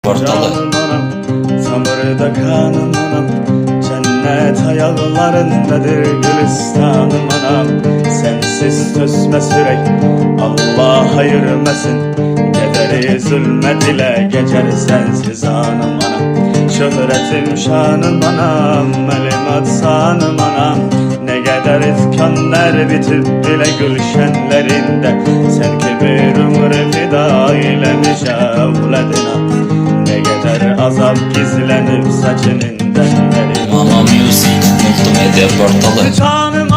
Portalı. Canım anam, samırda kanım anam, cennet ayaklarındadır gülistanım anam. Sensiz tüsmez yürek, Allah ayırmasın. Gederi zulmet ile geçer sensiz anım anam. Şöhretim şanım anam, elim atsanım anam. Ne kadar itkanlar bitip bile gülşenlerinde, sen ki bir ömrü fida eylemiş evladına. Ne kadar azap gizlenip saçının denlerinde. Mama Music Multimedya Portalı. Canım